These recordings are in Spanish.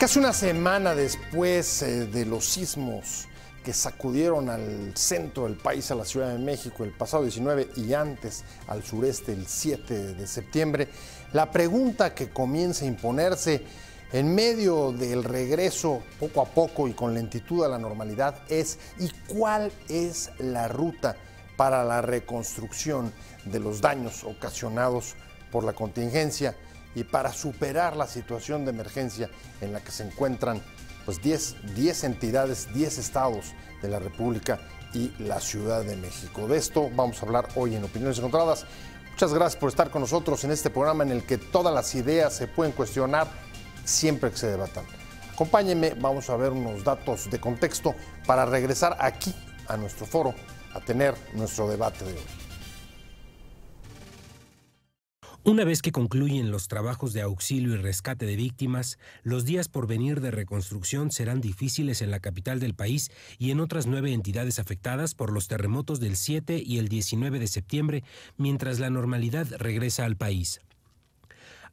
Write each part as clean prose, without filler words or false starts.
Casi una semana después de los sismos que sacudieron al centro del país, a la Ciudad de México, el pasado 19 y antes al sureste el 7 de septiembre, la pregunta que comienza a imponerse en medio del regreso poco a poco y con lentitud a la normalidad es ¿y cuál es la ruta para la reconstrucción de los daños ocasionados por la contingencia y para superar la situación de emergencia en la que se encuentran pues 10 entidades, 10 estados de la República y la Ciudad de México? De esto vamos a hablar hoy en Opiniones Encontradas. Muchas gracias por estar con nosotros en este programa en el que todas las ideas se pueden cuestionar siempre que se debatan. Acompáñenme, vamos a ver unos datos de contexto para regresar aquí a nuestro foro a tener nuestro debate de hoy. Una vez que concluyen los trabajos de auxilio y rescate de víctimas, los días por venir de reconstrucción serán difíciles en la capital del país y en otras 9 entidades afectadas por los terremotos del 7 y el 19 de septiembre, mientras la normalidad regresa al país.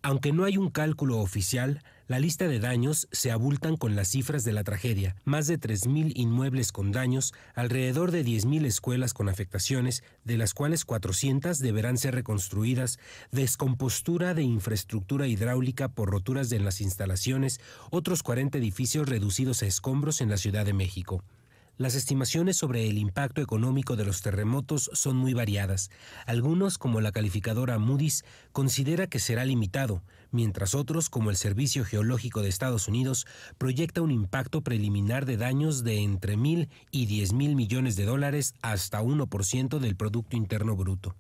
Aunque no hay un cálculo oficial, la lista de daños se abultan con las cifras de la tragedia. Más de 3,000 inmuebles con daños, alrededor de 10,000 escuelas con afectaciones, de las cuales 400 deberán ser reconstruidas, descompostura de infraestructura hidráulica por roturas en las instalaciones, otros 40 edificios reducidos a escombros en la Ciudad de México. Las estimaciones sobre el impacto económico de los terremotos son muy variadas. Algunos, como la calificadora Moody's, considera que será limitado, mientras otros, como el Servicio Geológico de Estados Unidos, proyecta un impacto preliminar de daños de entre 1,000 y 10,000 millones de dólares hasta 1% del Producto Interno Bruto.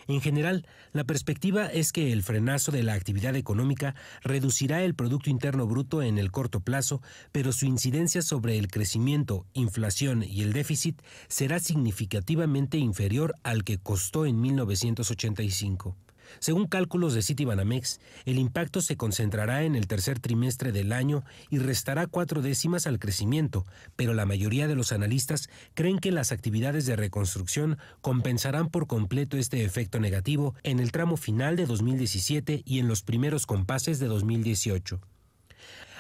En general, la perspectiva es que el frenazo de la actividad económica reducirá el Producto Interno Bruto en el corto plazo, pero su incidencia sobre el crecimiento, inflación y el déficit será significativamente inferior al que costó en 1985. Según cálculos de Citibanamex, el impacto se concentrará en el tercer trimestre del año y restará 4 décimas al crecimiento, pero la mayoría de los analistas creen que las actividades de reconstrucción compensarán por completo este efecto negativo en el tramo final de 2017 y en los primeros compases de 2018.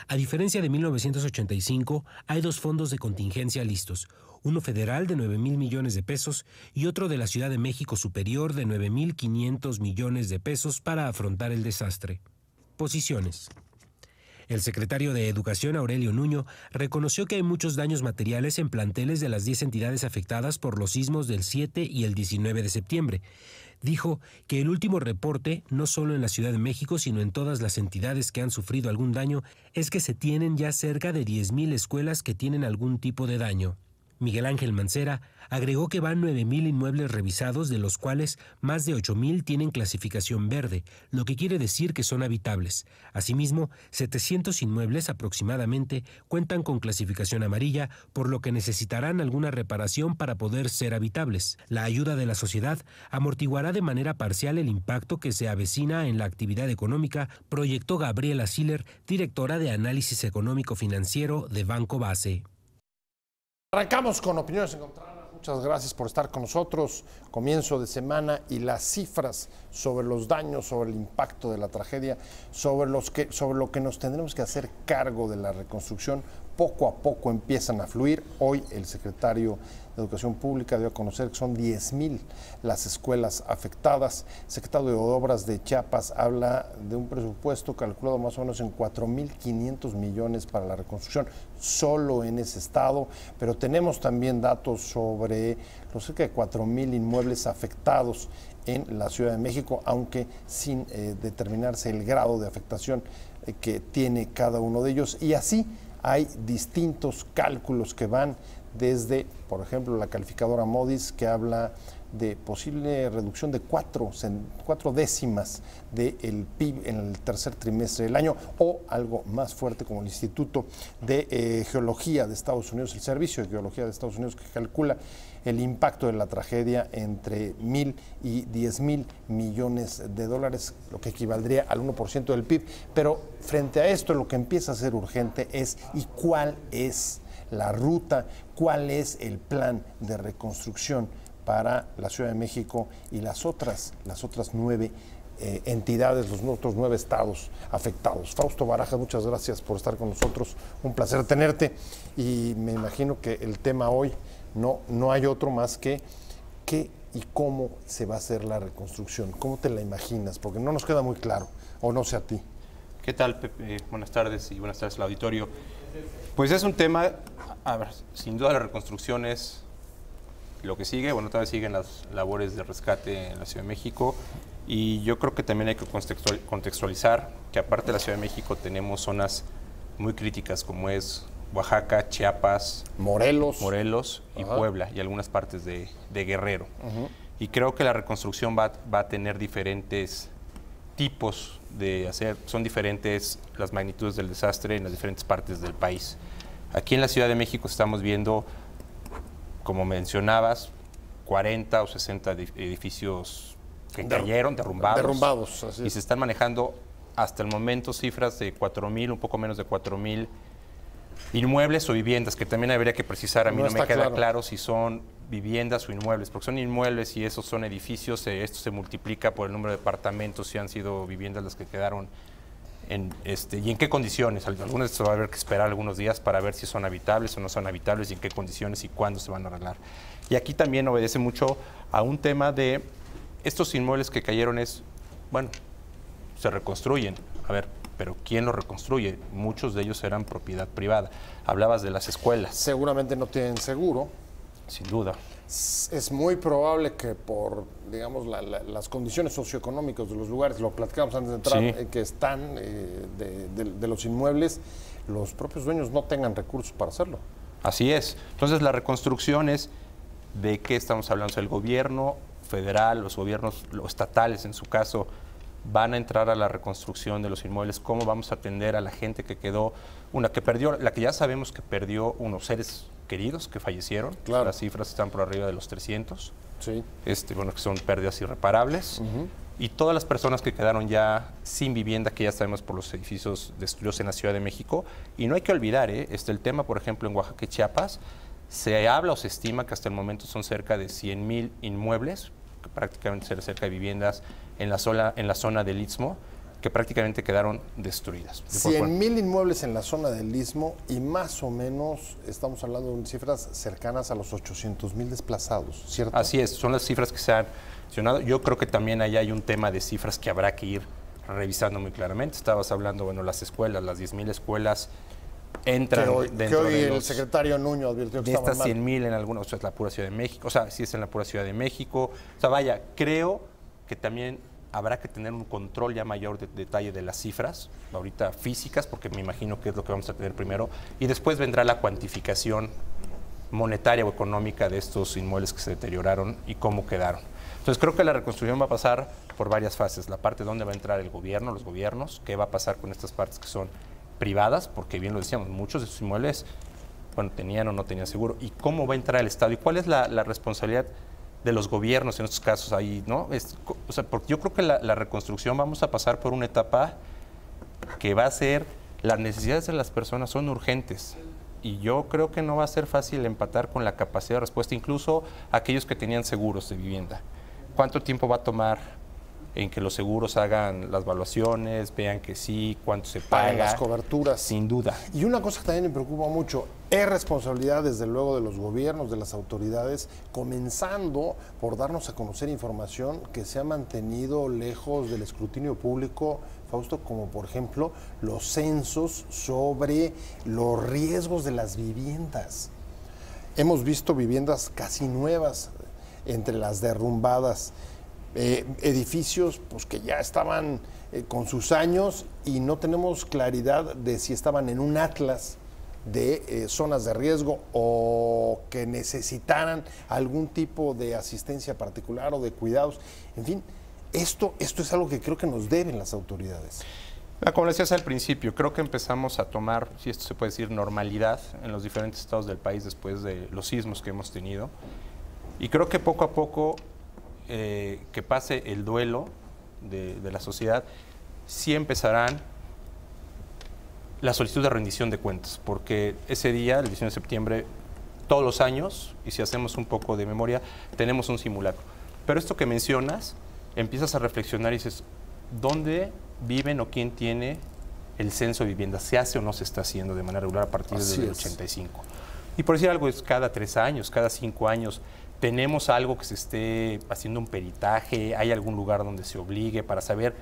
A diferencia de 1985, hay 2 fondos de contingencia listos, uno federal de 9,000 millones de pesos y otro de la Ciudad de México superior de 9,500 millones de pesos para afrontar el desastre. Posiciones. El secretario de Educación, Aurelio Nuño, reconoció que hay muchos daños materiales en planteles de las 10 entidades afectadas por los sismos del 7 y el 19 de septiembre. Dijo que el último reporte, no solo en la Ciudad de México, sino en todas las entidades que han sufrido algún daño, es que se tienen ya cerca de 10,000 escuelas que tienen algún tipo de daño. Miguel Ángel Mancera agregó que van 9,000 inmuebles revisados, de los cuales más de 8,000 tienen clasificación verde, lo que quiere decir que son habitables. Asimismo, 700 inmuebles aproximadamente cuentan con clasificación amarilla, por lo que necesitarán alguna reparación para poder ser habitables. La ayuda de la sociedad amortiguará de manera parcial el impacto que se avecina en la actividad económica, proyectó Gabriela Siller, directora de Análisis Económico Financiero de Banco Base. Arrancamos con Opiniones Encontradas. Muchas gracias por estar con nosotros. Comienzo de semana y las cifras sobre los daños, sobre el impacto de la tragedia, sobre lo que nos tendremos que hacer cargo de la reconstrucción, poco a poco empiezan a fluir. Hoy el secretario de Educación Pública dio a conocer que son 10,000 las escuelas afectadas. El secretario de Obras de Chiapas habla de un presupuesto calculado más o menos en 4,500 millones para la reconstrucción, solo en ese estado, pero tenemos también datos sobre los cerca de 4,000 inmuebles afectados en la Ciudad de México, aunque sin determinarse el grado de afectación que tiene cada uno de ellos. Y así hay distintos cálculos que van desde, por ejemplo, la calificadora Moody's, que habla de posible reducción de 4 décimas del PIB en el tercer trimestre del año, o algo más fuerte como el Instituto de Geología de Estados Unidos, el Servicio de Geología de Estados Unidos, que calcula el impacto de la tragedia entre 1,000 y 10,000 millones de dólares, lo que equivaldría al 1% del PIB. Pero frente a esto, lo que empieza a ser urgente es ¿y cuál es la ruta? ¿Cuál es el plan de reconstrucción para la Ciudad de México y las otras 9 entidades, los otros 9 estados afectados. Fausto Barajas, muchas gracias por estar con nosotros, un placer tenerte, y me imagino que el tema hoy no hay otro más que qué y cómo se va a hacer la reconstrucción. ¿Cómo te la imaginas? Porque no nos queda muy claro, o no sé a ti. ¿Qué tal, Pepe? Buenas tardes y buenas tardes al auditorio. Pues es un tema, a ver, sin duda la reconstrucción es lo que sigue. Bueno, todavía siguen las labores de rescate en la Ciudad de México, y yo creo que también hay que contextualizar que aparte de la Ciudad de México tenemos zonas muy críticas como es Oaxaca, Chiapas, Morelos y Puebla, y algunas partes de Guerrero. Y creo que la reconstrucción va a tener diferentes tipos de hacer, son diferentes las magnitudes del desastre en las diferentes partes del país. Aquí en la Ciudad de México estamos viendo, como mencionabas, 40 o 60 edificios que cayeron, derrumbados. Así y es. se están manejando hasta el momento cifras de 4,000, un poco menos de 4,000 inmuebles o viviendas, que también habría que precisar. A mí no me queda claro si son viviendas o inmuebles, porque son inmuebles y esos son edificios. Esto se multiplica por el número de departamentos, si han sido viviendas las que quedaron y en qué condiciones. Algunas se va a haber que esperar algunos días para ver si son habitables o no son habitables, y en qué condiciones y cuándo se van a arreglar. Y aquí también obedece mucho a un tema de estos inmuebles que cayeron se reconstruyen. A ver, pero ¿quién los reconstruye? Muchos de ellos eran propiedad privada. Hablabas de las escuelas. Seguramente no tienen seguro. Sin duda. Es muy probable que por, digamos, las condiciones socioeconómicas de los lugares, lo platicamos antes de entrar, que están de los inmuebles, los propios dueños no tengan recursos para hacerlo. Así es. Entonces la reconstrucción es, ¿de qué estamos hablando? O sea, el gobierno federal, los gobiernos estatales en su caso, van a entrar a la reconstrucción de los inmuebles. ¿Cómo vamos a atender a la gente que quedó, la que ya sabemos que perdió unos seres queridos que fallecieron? Claro. Las cifras están por arriba de los 300. Sí. Que son pérdidas irreparables. Y todas las personas que quedaron ya sin vivienda, que ya sabemos por los edificios destruidos en la Ciudad de México. Y no hay que olvidar, el tema, por ejemplo, en Oaxaca y Chiapas, se habla o se estima que hasta el momento son cerca de 100,000 inmuebles, que prácticamente cerca de viviendas en la zona del Istmo, que prácticamente quedaron destruidas. 100,000 inmuebles en la zona del Istmo, y más o menos estamos hablando de cifras cercanas a los 800,000 desplazados, ¿cierto? Así es, son las cifras que se han mencionado. Yo creo que también ahí hay un tema de cifras que habrá que ir revisando muy claramente. Estabas hablando, las escuelas, las 10,000 escuelas entran dentro hoy de el secretario Nuño advirtió que de estas estaban 100,000 en algunos, es la pura Ciudad de México, sí es en la pura Ciudad de México. Vaya, creo que también habrá que tener un control ya mayor de detalle de las cifras, ahorita físicas, porque me imagino que es lo que vamos a tener primero, y después vendrá la cuantificación monetaria o económica de estos inmuebles que se deterioraron y cómo quedaron. Entonces creo que la reconstrucción va a pasar por varias fases. La parte donde va a entrar el gobierno, los gobiernos, qué va a pasar con estas partes que son privadas, porque bien lo decíamos, muchos de estos inmuebles, tenían o no tenían seguro, y cómo va a entrar el Estado, y cuál es la responsabilidad de los gobiernos en estos casos ahí, ¿no? Porque yo creo que la reconstrucción vamos a pasar por una etapa que va a ser, las necesidades de las personas son urgentes, y yo creo que no va a ser fácil empatar con la capacidad de respuesta, incluso aquellos que tenían seguros de vivienda. ¿Cuánto tiempo va a tomar en que los seguros hagan las evaluaciones, vean que sí, cuánto se paga? las coberturas. Sin duda. Y una cosa que también me preocupa mucho, es responsabilidad desde luego de los gobiernos, de las autoridades, comenzando por darnos a conocer información que se ha mantenido lejos del escrutinio público, Fausto, como por ejemplo los censos sobre los riesgos de las viviendas. Hemos visto viviendas casi nuevas entre las derrumbadas, edificios que ya estaban con sus años, y no tenemos claridad de si estaban en un atlas de zonas de riesgo o que necesitaran algún tipo de asistencia particular o de cuidados. En fin, esto es algo que creo que nos deben las autoridades. Como decías al principio, creo que empezamos a tomar, si esto se puede decir, normalidad en los diferentes estados del país después de los sismos que hemos tenido. Y creo que poco a poco que pase el duelo de la sociedad, sí empezarán la solicitud de rendición de cuentas, porque ese día, el 19 de septiembre, todos los años, y si hacemos un poco de memoria, tenemos un simulacro. Pero esto que mencionas, empiezas a reflexionar y dices, dónde viven o quién tiene el censo de vivienda. ¿Se hace o no se está haciendo de manera regular a partir del 85? Y por decir algo, es cada 3 años, cada 5 años. ¿Tenemos algo que se esté haciendo un peritaje? ¿Hay algún lugar donde se obligue para saber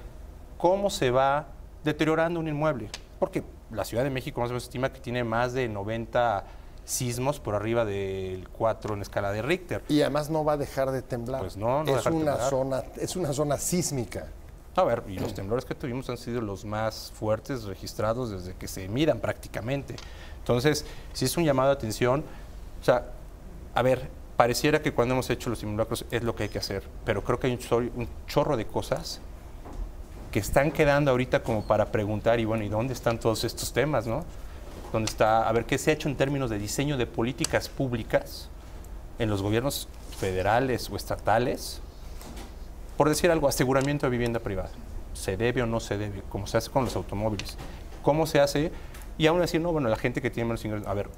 cómo se va deteriorando un inmueble? Porque la Ciudad de México más o menos estima que tiene más de 90 sismos por arriba del 4 en escala de Richter. Y además no va a dejar de temblar. Pues no es una zona sísmica. A ver, y los temblores que tuvimos han sido los más fuertes registrados desde que se midan prácticamente. Entonces, si es un llamado de atención, o sea, a ver, pareciera que cuando hemos hecho los simulacros es lo que hay que hacer, pero creo que hay un chorro de cosas que están quedando ahorita como para preguntar, y bueno, ¿y dónde están todos estos temas, no? ¿Dónde está, a ver, qué se ha hecho en términos de diseño de políticas públicas en los gobiernos federales o estatales? Por decir algo, aseguramiento de vivienda privada. ¿Se debe o no se debe? ¿Cómo se hace con los automóviles? ¿Cómo se hace? Y aún así, no, bueno, la gente que tiene menos ingresos, a ver,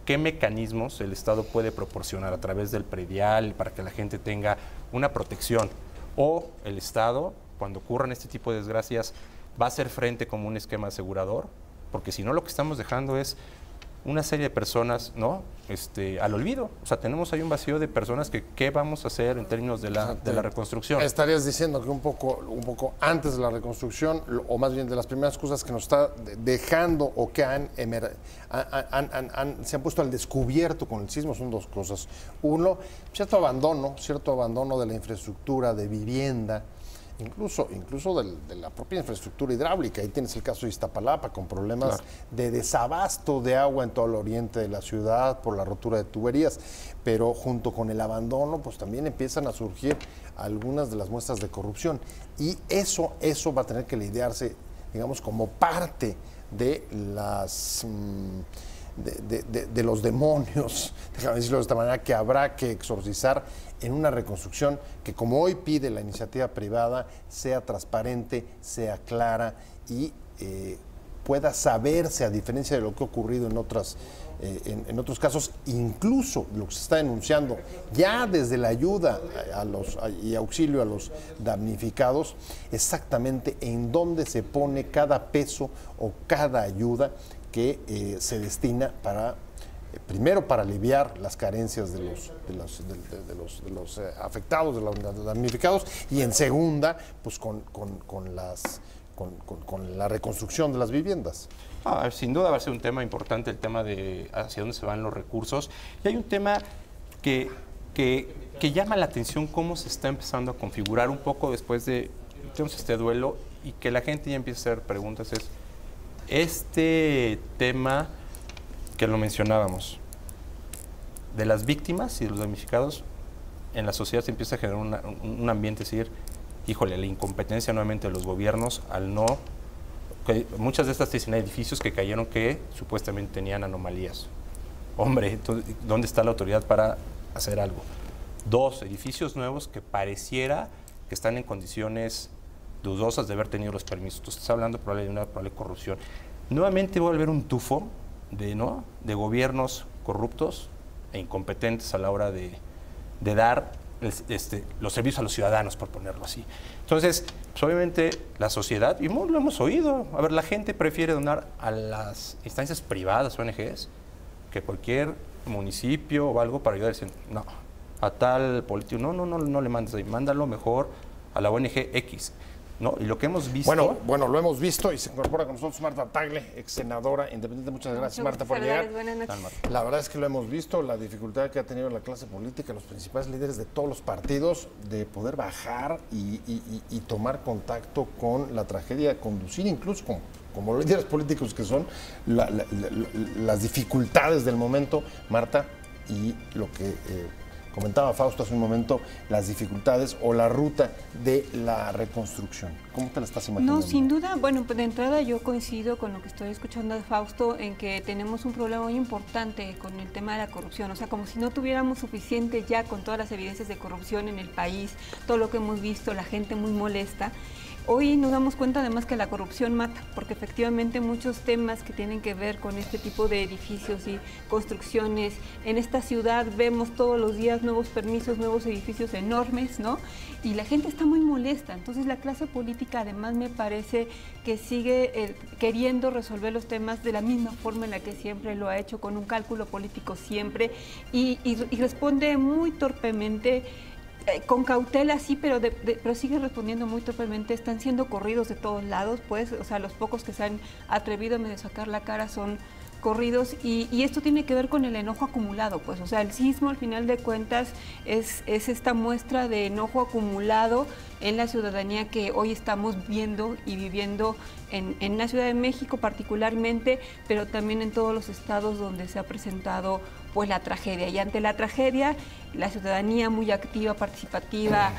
¿qué mecanismos el Estado puede proporcionar a través del predial para que la gente tenga una protección? O el Estado, cuando ocurran este tipo de desgracias, va a hacer frente como un esquema asegurador, porque si no lo que estamos dejando es una serie de personas, ¿no? Al olvido. O sea, tenemos ahí un vacío de personas que ¿qué vamos a hacer en términos de la reconstrucción? Estarías diciendo que un poco antes de la reconstrucción, o más bien de las primeras cosas que nos está dejando o que se han puesto al descubierto con el sismo son 2 cosas. Uno, cierto abandono de la infraestructura de vivienda, incluso de la propia infraestructura hidráulica. Ahí tienes el caso de Iztapalapa con problemas de desabasto de agua en todo el oriente de la ciudad por la rotura de tuberías, pero junto con el abandono pues también empiezan a surgir algunas de las muestras de corrupción, y eso va a tener que lidiarse, digamos, como parte de las de los demonios, déjame decirlo de esta manera, que habrá que exorcizar en una reconstrucción que, como hoy pide la iniciativa privada, sea transparente, sea clara y pueda saberse, a diferencia de lo que ha ocurrido en otros casos, incluso lo que se está denunciando ya desde la ayuda y auxilio a los damnificados, exactamente en dónde se pone cada peso o cada ayuda que se destina para, primero, para aliviar las carencias de los afectados, de los damnificados, y en segunda, pues con la reconstrucción de las viviendas. Sin duda va a ser un tema importante el tema de hacia dónde se van los recursos. Y hay un tema que llama la atención, cómo se está empezando a configurar un poco después de tenemos este duelo, y que la gente ya empieza a hacer preguntas, es este tema que lo mencionábamos, de las víctimas y de los damnificados. En la sociedad se empieza a generar un ambiente, es decir, híjole, la incompetencia nuevamente de los gobiernos al no... muchas de estas dicen edificios que cayeron que supuestamente tenían anomalías. Hombre, entonces, ¿dónde está la autoridad para hacer algo? 2, edificios nuevos que pareciera que están en condiciones dudosas de haber tenido los permisos. Tú estás hablando probablemente de una probable corrupción. Nuevamente va a haber un tufo de gobiernos corruptos e incompetentes a la hora de dar los servicios a los ciudadanos, por ponerlo así. Entonces, pues obviamente la sociedad, y lo hemos oído, a ver, la gente prefiere donar a las instancias privadas, ONGs, que cualquier municipio o algo para ayudar. Dicen, no, a tal político, no le mandes ahí, mándalo mejor a la ONG X. ¿No? Y lo que hemos visto... Bueno, lo hemos visto, y se incorpora con nosotros Marta Tagle, ex senadora independiente. Muchas gracias, Marta, por llegar. Buenas noches. La verdad es que lo hemos visto, la dificultad que ha tenido la clase política, los principales líderes de todos los partidos, de poder bajar y tomar contacto con la tragedia, conducir incluso como líderes políticos que son, las dificultades del momento, Marta, y lo que... comentaba Fausto hace un momento, las dificultades o la ruta de la reconstrucción. ¿Cómo te la estás imaginando? No, sin duda, bueno, pues de entrada yo coincido con lo que estoy escuchando de Fausto, en que tenemos un problema muy importante con el tema de la corrupción. O sea, como si no tuviéramos suficiente ya con todas las evidencias de corrupción en el país, todo lo que hemos visto, la gente muy molesta. Hoy nos damos cuenta además que la corrupción mata, porque efectivamente muchos temas que tienen que ver con este tipo de edificios y construcciones, en esta ciudad vemos todos los días nuevos permisos, nuevos edificios enormes, ¿no? Y la gente está muy molesta. Entonces la clase política además me parece que sigue queriendo resolver los temas de la misma forma en la que siempre lo ha hecho, con un cálculo político siempre, y responde muy torpemente. Con cautela sí, pero sigue respondiendo muy torpemente. Están siendo corridos de todos lados, pues, o sea, los pocos que se han atrevido a medio sacar la cara son corridos, y esto tiene que ver con el enojo acumulado, pues, o sea, el sismo al final de cuentas es esta muestra de enojo acumulado en la ciudadanía que hoy estamos viendo y viviendo en la Ciudad de México particularmente, pero también en todos los estados donde se ha presentado pues la tragedia. Y ante la tragedia, la ciudadanía muy activa, participativa,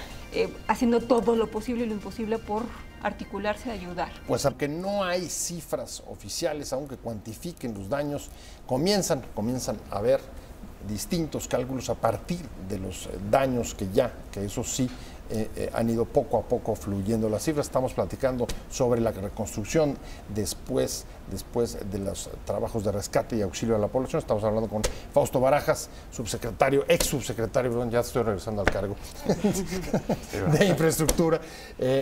haciendo todo lo posible y lo imposible por articularse a ayudar. Pues aunque no hay cifras oficiales, aunque cuantifiquen los daños, comienzan a ver distintos cálculos a partir de los daños que eso sí han ido poco a poco fluyendo las cifras. Estamos platicando sobre la reconstrucción después de los trabajos de rescate y auxilio a la población. Estamos hablando con Fausto Barajas, ex subsecretario, perdón, ya estoy regresando al cargo, de infraestructura.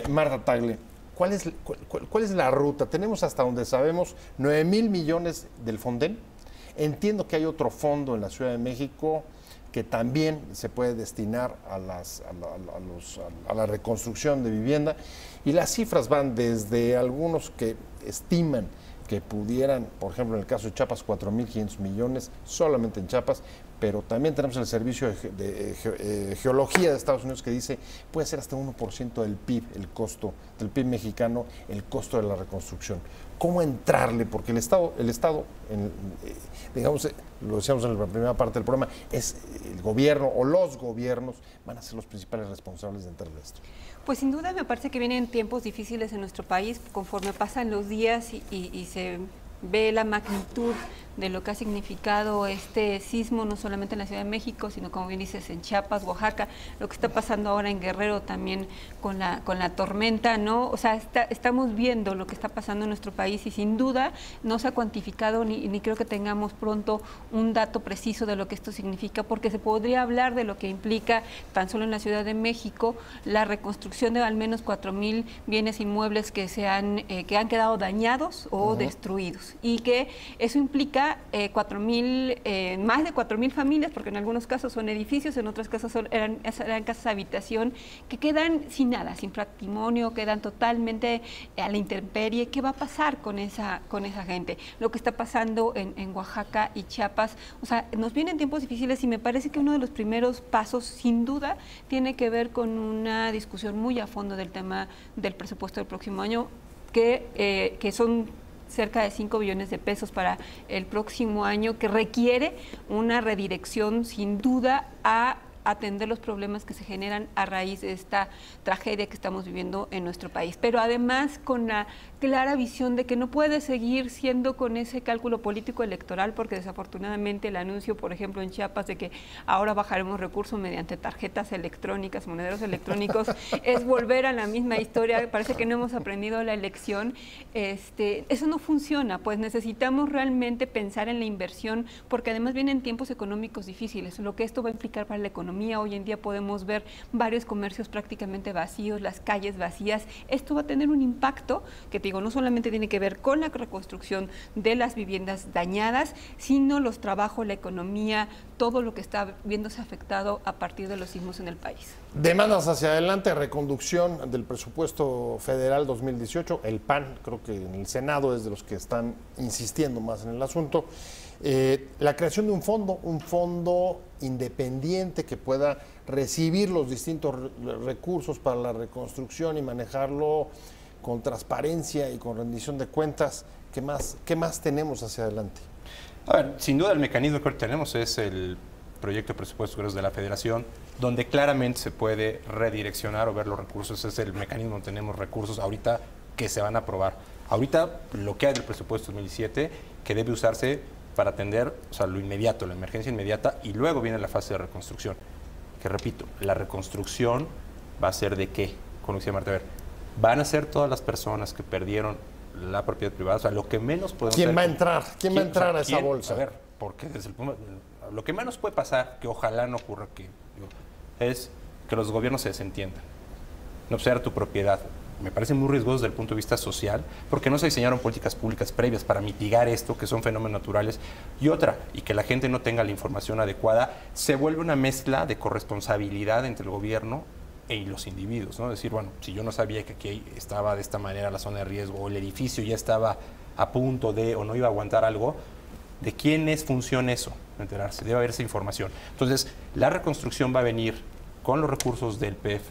Marta Tagle, ¿cuál es la ruta? Tenemos hasta donde sabemos 9,000 millones del Fonden. Entiendo que hay otro fondo en la Ciudad de México que también se puede destinar a la reconstrucción de vivienda, y las cifras van desde algunos que estiman que pudieran, por ejemplo, en el caso de Chiapas, 4,500 millones solamente en Chiapas, pero también tenemos el Servicio de Geología de Estados Unidos que dice puede ser hasta 1% del PIB, el costo del PIB mexicano, el costo de la reconstrucción. ¿Cómo entrarle? Porque el Estado digamos, lo decíamos en la primera parte del programa, es el gobierno o los gobiernos van a ser los principales responsables de entrarle a esto. Pues sin duda me parece que vienen tiempos difíciles en nuestro país conforme pasan los días y se ve la magnitud de lo que ha significado este sismo, no solamente en la Ciudad de México, sino como bien dices, en Chiapas, Oaxaca, lo que está pasando ahora en Guerrero también con la tormenta, ¿no? O sea, estamos viendo lo que está pasando en nuestro país, y sin duda no se ha cuantificado ni creo que tengamos pronto un dato preciso de lo que esto significa, porque se podría hablar de lo que implica tan solo en la Ciudad de México la reconstrucción de al menos 4,000 bienes inmuebles que han quedado dañados o destruidos, y que eso implica más de 4,000 familias, porque en algunos casos son edificios, en otros casos eran casas de habitación, que quedan sin nada, sin patrimonio, quedan totalmente a la intemperie. ¿Qué va a pasar con esa gente? Lo que está pasando en Oaxaca y Chiapas, o sea, nos vienen tiempos difíciles, y me parece que uno de los primeros pasos, sin duda, tiene que ver con una discusión muy a fondo del tema del presupuesto del próximo año, que son cerca de 5 billones de pesos para el próximo año, que requiere una redirección sin duda a atender los problemas que se generan a raíz de esta tragedia que estamos viviendo en nuestro país, pero además con la clara visión de que no puede seguir siendo con ese cálculo político electoral, porque desafortunadamente el anuncio, por ejemplo, en Chiapas, de que ahora bajaremos recursos mediante tarjetas electrónicas, monederos electrónicos, es volver a la misma historia. Parece que no hemos aprendido la lección. Eso no funciona, pues necesitamos realmente pensar en la inversión, porque además vienen tiempos económicos difíciles, lo que esto va a implicar para la economía. Hoy en día podemos ver varios comercios prácticamente vacíos, las calles vacías. Esto va a tener un impacto que, te digo, no solamente tiene que ver con la reconstrucción de las viviendas dañadas, sino los trabajos, la economía, todo lo que está viéndose afectado a partir de los sismos en el país. Demandas hacia adelante, reconducción del presupuesto federal 2018. El PAN, creo que en el Senado es de los que están insistiendo más en el asunto. La creación de un fondo independiente que pueda recibir los distintos recursos para la reconstrucción y manejarlo con transparencia y con rendición de cuentas. ¿Qué más tenemos hacia adelante? A ver, sin duda el mecanismo que hoy tenemos es el proyecto de presupuestos de la Federación, donde claramente se puede redireccionar o ver los recursos. Es el mecanismo donde tenemos recursos ahorita que se van a aprobar. Ahorita lo que hay del presupuesto 2017 que debe usarse para atender, o sea, lo inmediato, la emergencia inmediata, y luego viene la fase de reconstrucción. Que repito, la reconstrucción va a ser ¿de qué? Como decía Marta, a ver, van a ser todas las personas que perdieron la propiedad privada. O sea, lo que menos podemos ¿Quién hacer, va a entrar? ¿Quién va a entrar a esa ¿quién? bolsa? A ver, porque desde el punto, lo que menos puede pasar, que ojalá no ocurra, es que los gobiernos se desentiendan. No observar tu propiedad. Me parece muy riesgoso desde el punto de vista social, porque no se diseñaron políticas públicas previas para mitigar esto, que son fenómenos naturales. Y otra, y que la gente no tenga la información adecuada, se vuelve una mezcla de corresponsabilidad entre el gobierno y los individuos, ¿no? Decir, bueno, si yo no sabía que aquí estaba de esta manera la zona de riesgo, o el edificio ya estaba a punto de, o no iba a aguantar algo, ¿de quién es función eso? Enterarse, debe haber esa información. Entonces, la reconstrucción va a venir con los recursos del PEF.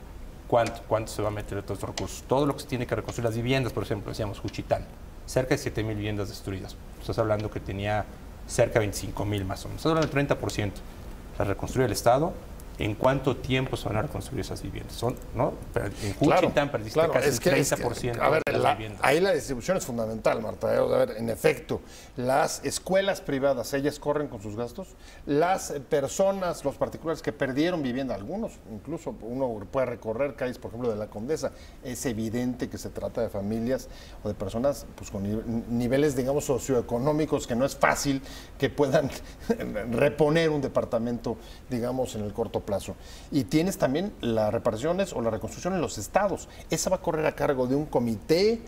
¿Cuánto se va a meter de todos estos recursos? Todo lo que se tiene que reconstruir, las viviendas, por ejemplo, decíamos Juchitán, cerca de 7,000 viviendas destruidas. Estás hablando que tenía cerca de 25,000 más o menos. Estás hablando del 30%. La reconstruye el Estado. ¿En cuánto tiempo se van a reconstruir esas viviendas? Son, ¿no? En Juchitán perdiste casi el 30% a ver, de las viviendas. ahí la distribución es fundamental, Marta. A ver, en efecto, las escuelas privadas, ellas corren con sus gastos. Las personas, los particulares que perdieron vivienda, algunos, incluso uno puede recorrer calles, por ejemplo, de la Condesa. Es evidente que se trata de familias o de personas pues, con niveles, digamos, socioeconómicos que no es fácil que puedan reponer un departamento, digamos, en el corto plazo. Y tienes también las reparaciones o la reconstrucción en los estados. Esa va a correr a cargo de un comité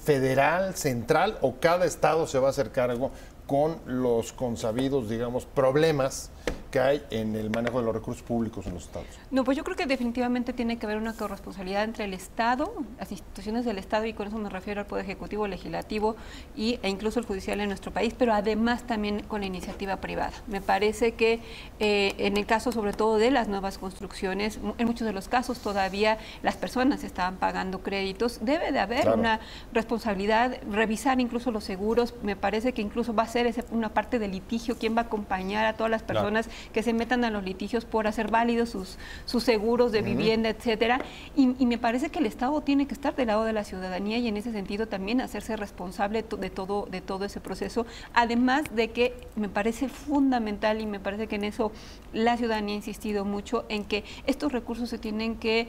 federal, central, o cada estado se va a hacer cargo con los consabidos, digamos, problemas que hay en el manejo de los recursos públicos en los estados. No, pues yo creo que definitivamente tiene que haber una corresponsabilidad entre el Estado, las instituciones del Estado, y con eso me refiero al Poder Ejecutivo, Legislativo e incluso el Judicial en nuestro país, pero además también con la iniciativa privada. Me parece que en el caso sobre todo de las nuevas construcciones, en muchos de los casos todavía las personas estaban pagando créditos, debe de haber una responsabilidad, revisar incluso los seguros. Me parece que incluso va a ser una parte del litigio, quién va a acompañar a todas las personas que se metan a los litigios por hacer válidos sus seguros de vivienda, etcétera. Y me parece que el Estado tiene que estar del lado de la ciudadanía y en ese sentido también hacerse responsable de todo ese proceso. Además de que me parece fundamental, y me parece que en eso la ciudadanía ha insistido mucho, en que estos recursos se tienen que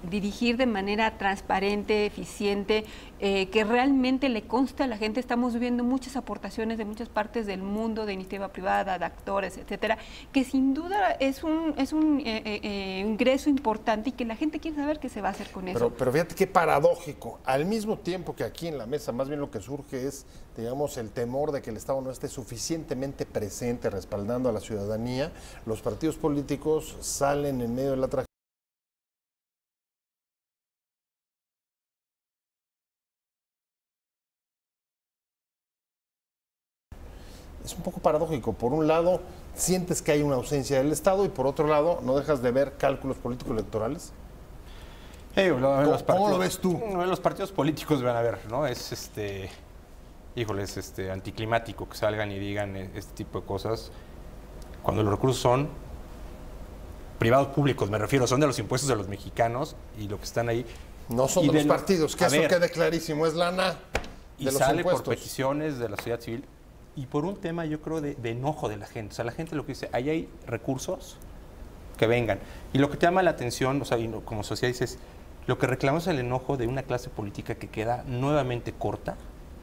dirigir de manera transparente, eficiente, que realmente le conste a la gente. Estamos viendo muchas aportaciones de muchas partes del mundo, de iniciativa privada, de actores, etcétera, que sin duda es un ingreso importante y que la gente quiere saber qué se va a hacer con eso. Pero fíjate qué paradójico. Al mismo tiempo que aquí en la mesa, más bien lo que surge es, digamos, el temor de que el Estado no esté suficientemente presente respaldando a la ciudadanía, los partidos políticos salen en medio de la tragedia. Es un poco paradójico. Por un lado, sientes que hay una ausencia del Estado y por otro lado, no dejas de ver cálculos políticos electorales. ¿Cómo lo ves tú? Los partidos políticos van a ver, ¿no? Es anticlimático que salgan y digan este tipo de cosas cuando los recursos son privados públicos, me refiero, son de los impuestos de los mexicanos y lo que están ahí. No son de los partidos, que eso quede clarísimo, es lana de los sale impuestos. Por peticiones de la sociedad civil y por un tema, yo creo, de enojo de la gente. O sea, la gente lo que dice, ahí hay recursos que vengan. Y lo que te llama la atención, o sea, como sociedad dices, lo que reclamamos es el enojo de una clase política que queda nuevamente corta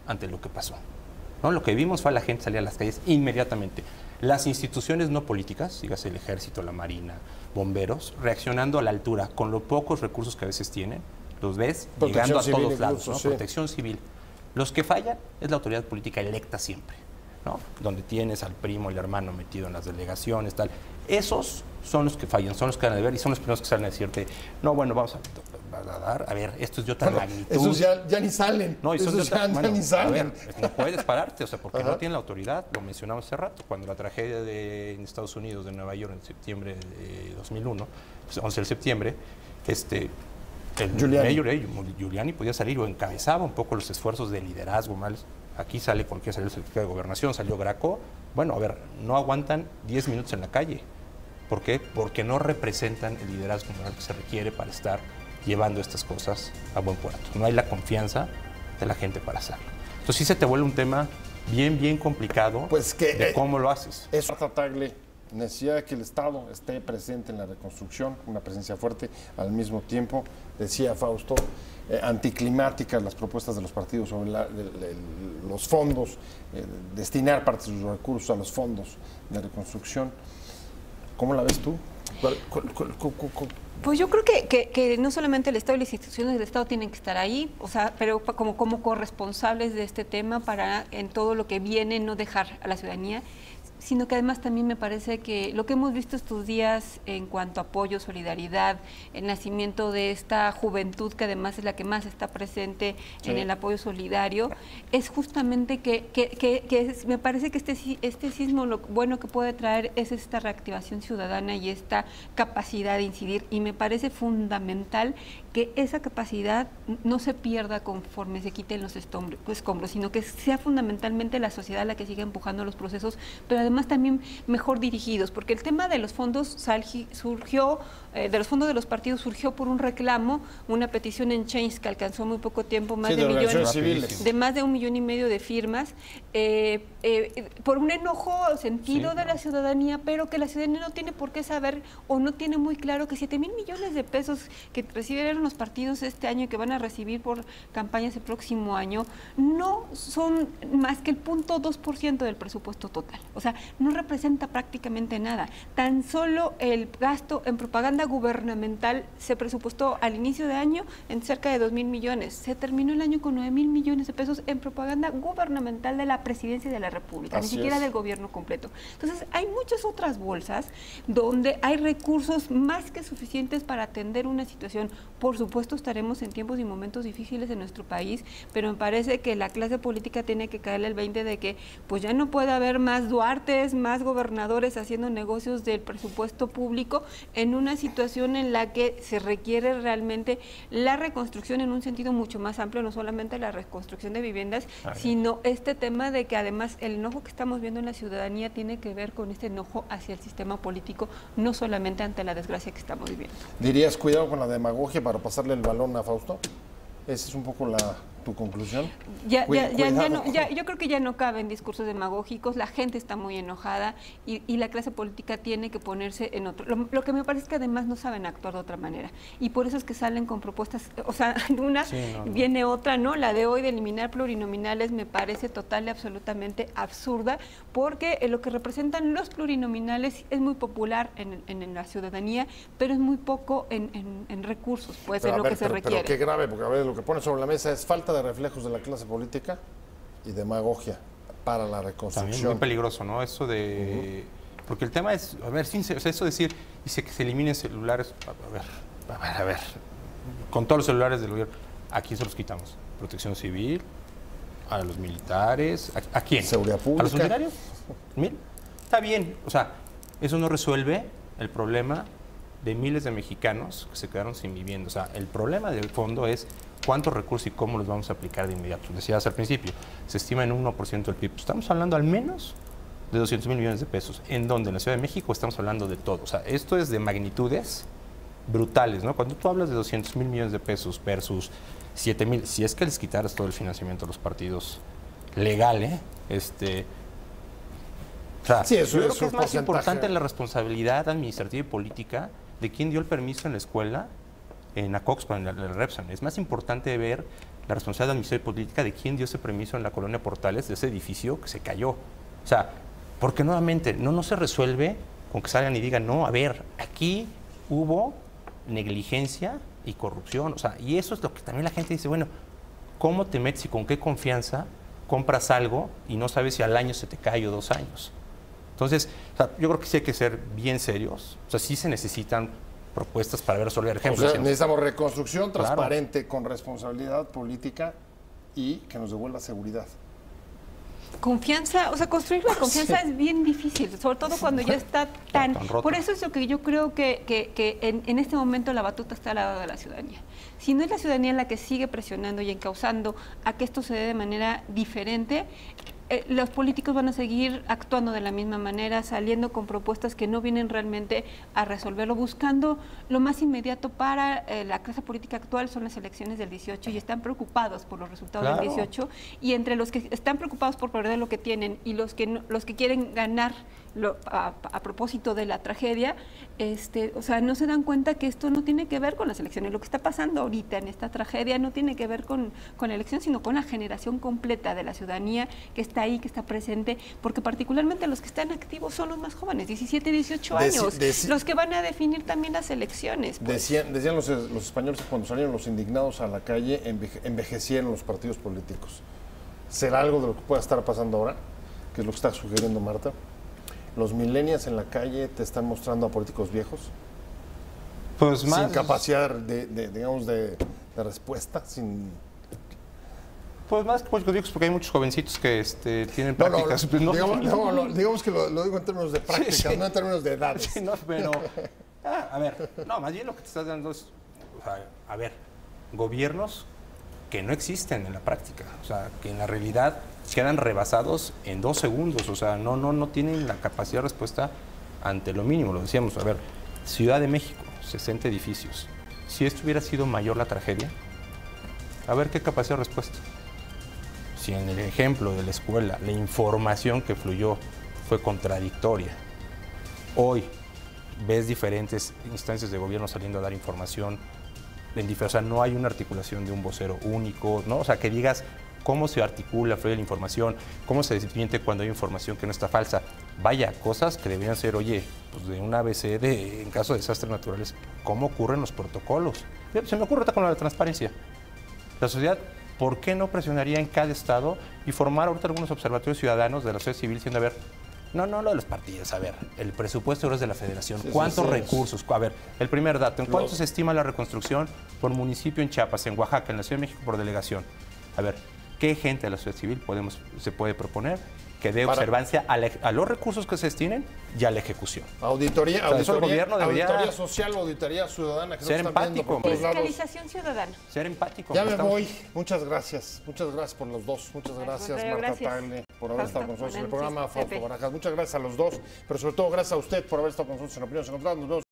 ante lo que pasó, ¿no? Lo que vimos fue a la gente salir a las calles inmediatamente. Las instituciones no políticas, dígase el Ejército, la Marina, bomberos, reaccionando a la altura, con los pocos recursos que a veces tienen, los ves llegando a todos lados, ¿no? Sí. Protección civil. Los que fallan es la autoridad política electa siempre, ¿no? Donde tienes al primo y al hermano metido en las delegaciones, tal. Esos son los que fallan, son los que van a deber y son los primeros que salen a decirte, no, bueno, vamos a dar, a ver, esto es de otra magnitud. Esos ya ni salen. No, esos ya ni salen. A ver, no puedes pararte, o sea, porque no tienen la autoridad. Lo mencionamos hace rato, cuando la tragedia en Estados Unidos, de Nueva York, en septiembre de 2001, pues, 11 de septiembre, el Giuliani podía salir o encabezaba un poco los esfuerzos de liderazgo mal. Aquí salió el secretario de Gobernación, salió Graco. Bueno, a ver, no aguantan 10 minutos en la calle. ¿Por qué? Porque no representan el liderazgo moral que se requiere para estar llevando estas cosas a buen puerto. No hay la confianza de la gente para hacerlo. Entonces sí se te vuelve un tema bien complicado pues que, de cómo lo haces. Es Marta Tagle, necesidad de que el Estado esté presente en la reconstrucción, una presencia fuerte al mismo tiempo, decía Fausto, anticlimáticas las propuestas de los partidos sobre los fondos, destinar parte de sus recursos a los fondos de reconstrucción. ¿Cómo la ves tú? Pues yo creo que no solamente el Estado y las instituciones del Estado tienen que estar ahí, o sea, pero como corresponsables de este tema para en todo lo que viene no dejar a la ciudadanía, sino que además también me parece que lo que hemos visto estos días en cuanto a apoyo, solidaridad, el nacimiento de esta juventud que además es la que más está presente en el apoyo solidario, es justamente me parece que este sismo lo bueno que puede traer es esta reactivación ciudadana y esta capacidad de incidir, y me parece fundamental que esa capacidad no se pierda conforme se quiten los escombros, sino que sea fundamentalmente la sociedad la que siga empujando los procesos, pero además también mejor dirigidos, porque el tema de los fondos surgió, de los fondos de los partidos surgió por un reclamo, una petición en Change que alcanzó muy poco tiempo, más de más de 1,5 millones de firmas, por un enojo sentido de la ciudadanía, pero que la ciudadanía no tiene por qué saber o no tiene muy claro que 7,000 millones de pesos que recibieron los partidos este año y que van a recibir por campañas el próximo año no son más que el 0.2% del presupuesto total. O sea, no representa prácticamente nada. Tan solo el gasto en propaganda gubernamental se presupuestó al inicio de año en cerca de 2,000 millones. Se terminó el año con 9,000 millones de pesos en propaganda gubernamental de la Presidencia de la República, ni siquiera del gobierno completo. Entonces, hay muchas otras bolsas donde hay recursos más que suficientes para atender una situación. Por supuesto, estaremos en tiempos y momentos difíciles en nuestro país, pero me parece que la clase política tiene que caerle el 20 de que pues ya no puede haber más Duartes, más gobernadores haciendo negocios del presupuesto público en una situación en la que se requiere realmente la reconstrucción en un sentido mucho más amplio, no solamente la reconstrucción de viviendas, sino este tema de que además el enojo que estamos viendo en la ciudadanía tiene que ver con este enojo hacia el sistema político, no solamente ante la desgracia que estamos viviendo. ¿Dirías cuidado con la demagogia para pasarle el balón a Fausto? Esa es un poco tu conclusión. Yo creo que ya no caben discursos demagógicos, la gente está muy enojada y la clase política tiene que ponerse en otro. Lo que me parece es que además no saben actuar de otra manera y por eso es que salen con propuestas, o sea, una viene otra, ¿no? La de hoy de eliminar plurinominales me parece total y absolutamente absurda, porque lo que representan los plurinominales es muy popular en la ciudadanía, pero es muy poco en recursos, pues en lo que se requiere. Pero qué grave, porque a ver, lo que pone sobre la mesa es falta de reflejos de la clase política y demagogia para la reconstrucción. También muy peligroso, ¿no? Eso de... Porque el tema es, a ver, eso decir, dice que se eliminen celulares, a ver, con todos los celulares del gobierno, ¿a quién se los quitamos? ¿Protección civil? ¿A los militares? ¿A quién? ¿Seguridad pública? ¿A los funcionarios? ¿Mil? Está bien, o sea, eso no resuelve el problema de miles de mexicanos que se quedaron sin vivienda. O sea, el problema de fondo es cuántos recursos y cómo los vamos a aplicar de inmediato. Decías al principio, se estima en un 1% del PIB. Estamos hablando al menos de 200,000 millones de pesos. ¿En dónde? En la Ciudad de México estamos hablando de todo. O sea, esto es de magnitudes brutales, ¿no? Cuando tú hablas de 200,000 millones de pesos versus 7,000, si es que les quitaras todo el financiamiento a los partidos legal, o sea, sí, eso yo creo que es más porcentaje. importante la responsabilidad administrativa y política de quién dio el permiso en la escuela, en ACOXPA, en el Repsan. Es más importante ver la responsabilidad administrativa y política de quién dio ese permiso en la colonia Portales, de ese edificio que se cayó. O sea, porque nuevamente no se resuelve con que salgan y digan, no, a ver, aquí hubo negligencia y corrupción. O sea, y eso es lo que también la gente dice, bueno, ¿cómo te metes y con qué confianza compras algo y no sabes si al año se te cae o 2 años? Entonces, o sea, yo creo que sí hay que ser bien serios. O sea, sí se necesitan propuestas para resolver ejemplos. O sea, necesitamos reconstrucción transparente, con responsabilidad política y que nos devuelva seguridad. Confianza, o sea, construir la confianza es bien difícil, sobre todo cuando ya está tan roto. Por eso es lo que yo creo que en este momento la batuta está al lado de la ciudadanía. Si no es la ciudadanía la que sigue presionando y encauzando a que esto se dé de manera diferente, los políticos van a seguir actuando de la misma manera, saliendo con propuestas que no vienen realmente a resolverlo, buscando lo más inmediato para la clase política actual son las elecciones del 18 y están preocupados por los resultados del 18, y entre los que están preocupados por perder lo que tienen y los que los que quieren ganar a propósito de la tragedia, o sea, no se dan cuenta que esto no tiene que ver con las elecciones. Lo que está pasando ahorita en esta tragedia no tiene que ver con la elección, sino con la generación completa de la ciudadanía que está ahí, que está presente, porque particularmente los que están activos son los más jóvenes, 17, 18 años, los que van a definir también las elecciones. Pues. Decían los españoles que cuando salieron los indignados a la calle, envejecieron los partidos políticos. ¿Será algo de lo que pueda estar pasando ahora? Que es lo que está sugiriendo Marta. ¿Los millennials en la calle te están mostrando a políticos viejos? Pues más... Sin capacidad digamos, de respuesta, sin... Pues más que políticos viejos, porque hay muchos jovencitos que tienen prácticas... Digamos que lo digo en términos de prácticas, sí. No en términos de edades. Sí, no, pero... a ver, no, más bien lo que te estás dando es... O sea, a ver, gobiernos que no existen en la práctica, o sea, que en la realidad quedan rebasados en 2 segundos, o sea, no tienen la capacidad de respuesta ante lo mínimo, lo decíamos, a ver, Ciudad de México, 60 edificios, si esto hubiera sido mayor la tragedia, a ver qué capacidad de respuesta. Si en el ejemplo de la escuela la información que fluyó fue contradictoria, hoy ves diferentes instancias de gobierno saliendo a dar información, o sea, no hay una articulación de un vocero único, ¿no? O sea, que digas cómo se articula, fluye la información, cómo se desmiente cuando hay información que no está falsa. Vaya, cosas que deberían ser, oye, pues de un ABC en caso de desastres naturales, ¿cómo ocurren los protocolos? Se me ocurre ahorita con la transparencia. La sociedad, ¿por qué no presionaría en cada estado y formar ahorita algunos observatorios ciudadanos de la sociedad civil diciendo, a ver, no lo de los partidos, a ver, el presupuesto es de la federación, ¿cuántos recursos? A ver, el primer dato, ¿en cuánto se estima la reconstrucción por municipio en Chiapas, en Oaxaca, en la Ciudad de México por delegación? A ver, ¿qué gente de la sociedad civil se puede proponer que dé observancia a los recursos que se destinen y a la ejecución? Auditoría social, auditoría ciudadana. Que ser empático. Fiscalización ciudadana. Ser empático. Ya me voy. Muchas gracias por los dos. Muchas gracias, Marta Tagle, por haber estado con nosotros en el programa. Fausto Barajas. Muchas gracias a los dos, pero sobre todo gracias a usted por haber estado con nosotros en Opiniones Encontradas. Nos vemos